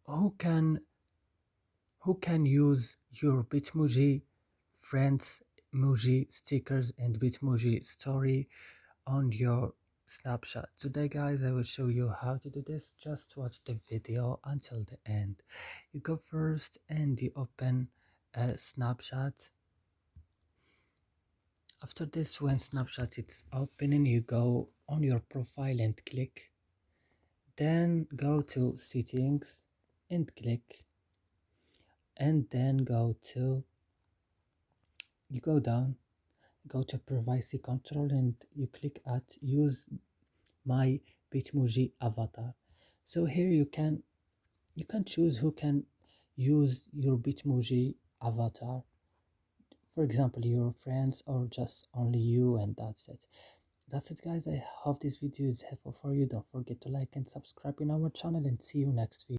who can who can use your Bitmoji friends emoji stickers and Bitmoji story on your Snapchat. Today guys, I will show you how to do this. Just watch the video until the end. You go first and you open a Snapchat. After this, when Snapchat is opening, you go on your profile and click, then go to settings and click, and then you go down, go to privacy control, and you click at use my Bitmoji avatar. So here you can choose who can use your Bitmoji avatar. For example, your friends or just only you, and that's it. That's it guys. I hope this video is helpful for you. Don't forget to like and subscribe in our channel, and see you next video.